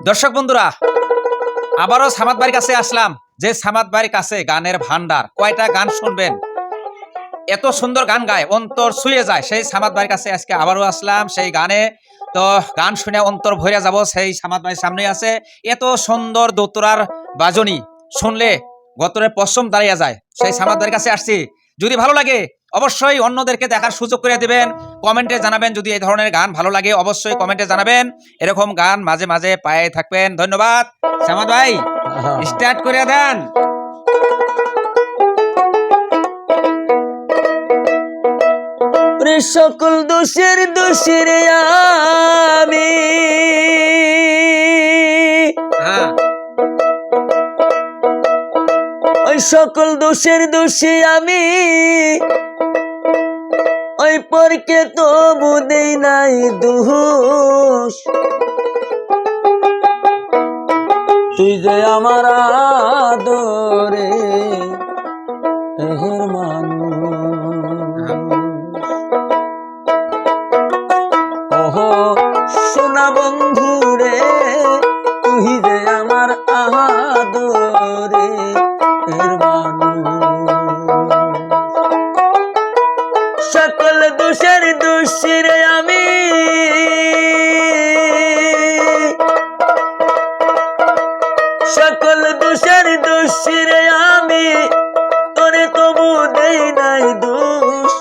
দর্শক বন্ধুরা, আবারও সামাদ ভাইয়ের কাছে আসলাম। যে সামাদ ভাইয়ের কাছে গানের ভান্ডার, কয়টা গান শুনবেন, এত সুন্দর গান গায়, অন্তর ছুঁয়ে যায়। সেই সামাদ ভাইয়ের কাছে আজকে আবারও আসলাম। সেই গানে তো গান শুনে অন্তর ভরে যাব। সেই সামাদ ভাই সামনে আছে। এত সুন্দর দোতরার বাজনি শুনলে গতরে পশম দাঁড়িয়ে যায়। সেই সামাদ ভাইয়ের কাছে আসছি। যদি ভালো লাগে অবশ্যই অন্যদেরকে দেখার সুযোগ করে দিবেন। কমেন্টে জানাবেন যদি এই ধরনের গান ভালো লাগে, অবশ্যই কমেন্টে জানাবেন। এরকম গান মাঝে মাঝে পায়ে থাকবেন। ধন্যবাদ সামাদ ভাই, স্টার্ট করে দেন। সকল দোষের দোষের আমি ওই সকল দোষের দোষী আমি, ওই পরকে তো বুঝেই নাই দোষ। তুই যে আমার আদরে এহের মানুষ, ওহো সোনা বন্ধু রে, তুই যে আমার আদরে এর মানুষ। সকল দোষের দোষী রে আমি, সকল দোষের দোষী রে আমি, তোরে তবু দেই নাই দোষ।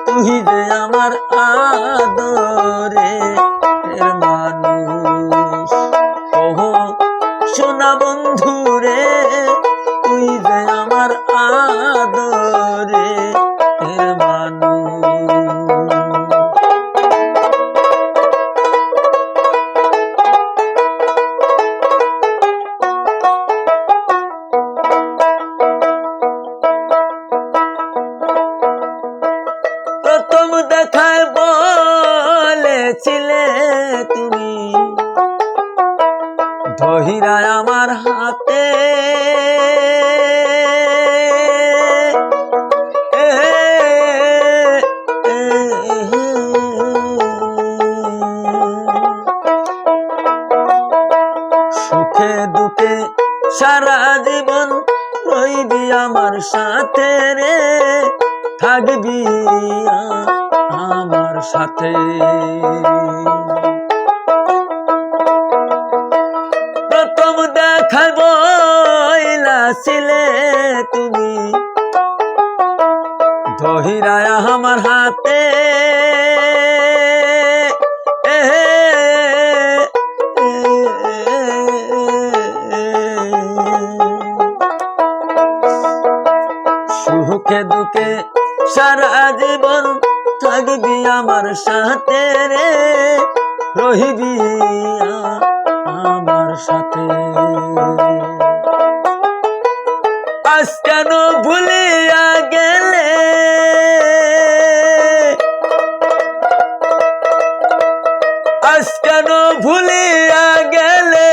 তুই যে আমার আদরে এর মানুষ, ওহো সোনা বন্ধু রে, তুই যে আমার আদরে এর মানুষ। প্রথম দেখায় বলেছিলে তুমি, ধহিরা আমার হাতে সুখে দুঃখে সারা জীবন রইবি আমার সাথে রে, থাকবি আমার সাথে। প্রথম দেখা বইলাছিলে তুমি, ধহিরায় আমার হাতে সুখে দুঃখে সারা জীবন থাকবি আমার সাথে রে, রহিবি আমার সাথে। আজ কেন ভুলিয়া গেলে, আজ কেন ভুলিয়া গেলে,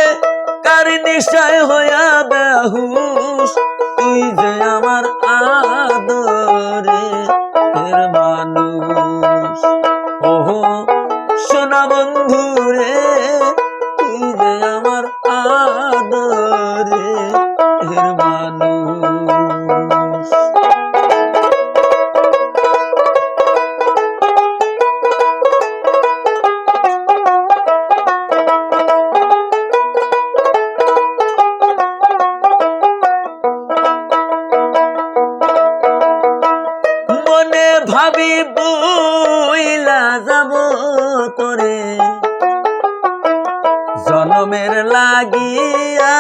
কার নিশায় হইয়া বেহুশ। তুই যে আমার আদরে এর মানুষ, ওহো সোনা বন্ধু রে, তুই যে আমার আদরে এর মানুষ। ভাবি বইলা যাব তোরে জনমের লাগিয়া,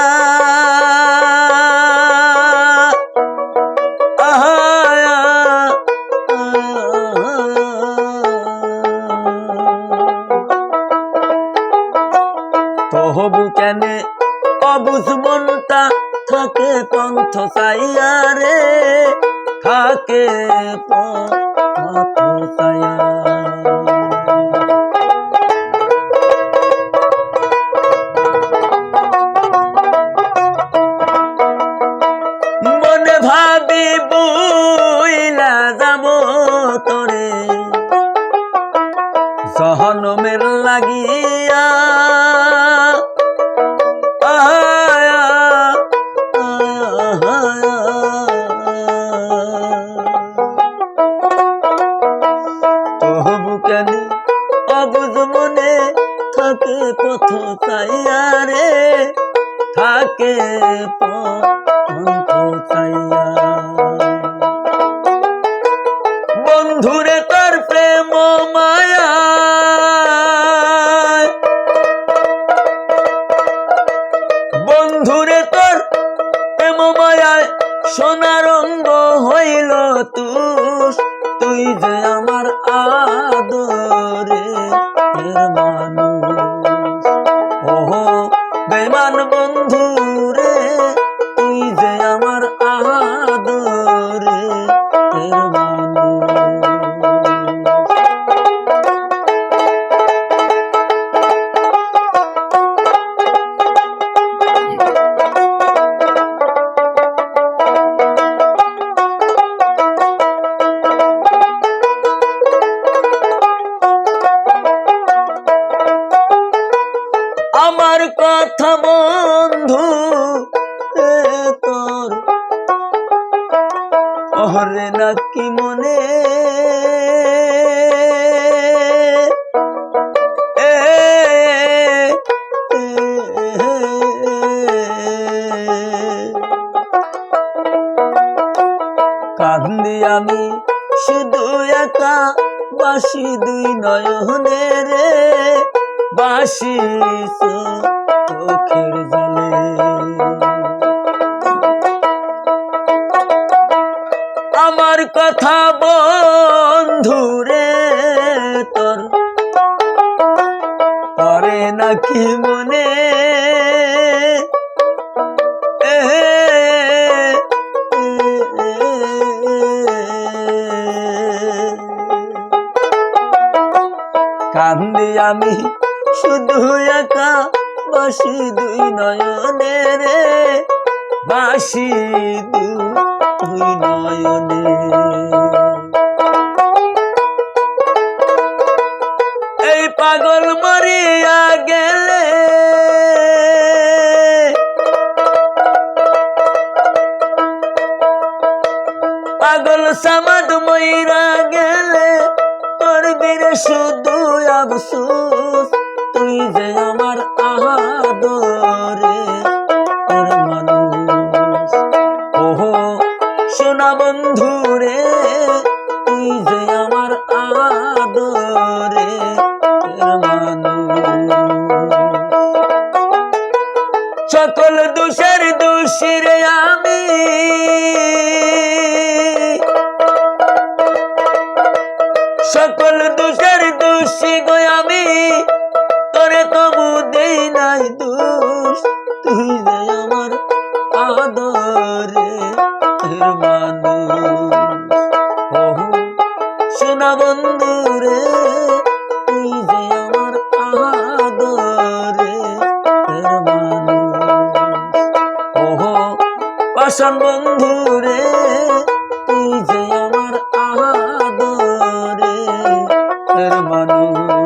তহবু কেনে অবুঝ মনটা থাকে পন্থ চাইয়া রে, থাকে পথ চাইয়া। মনে ভাবি বইলা যাব তোরে জহনমের লাগিয়া, পথ চাইয়া রে থাকে পথ চাইয়া বন্ধুরে তার প্রেম মায়া বন্ধুরে তোর প্রেম মায়ায় সোনার রঙ্গ হইল তুষ তুই যে আমার আদরে মানুষ ওহো বেমান বন্ধু রে তুই যে আমার আদরে মানুষ আমার কথা বন্ধু তোর ওরে নাকি মনে কান্দি আমি শুধু একা বাসি দুই নয়নে রে বাসি চোখের জলে আমার কথা বন্ধু রে তোর পরে নাকি মনে কান্দি আমি শুধু একা বাসি দুই নয়নে রে বাসি দুই নয়নে এই পাগল মরিয়া গেলে পাগল সামাদ মইরা গেলে করবি রে শুধু আফসোস তুই যে আমার আদরে মানুষ ওহো সোনা বন্ধু রে তুই যে আমার আদরে মানুষ সকল দোষের দোষী রে আমি সকল দোষের দোষী গো আমি তোরে তবু দেই নাই দোষ তুই যে আমার আদরে মানুষ ওহো সোনা বন্ধু রে তুই যে আমার আদরে মানুষ ওহো পাষাণ বন্ধু রে তুই যে আমার আদরে মানুষ।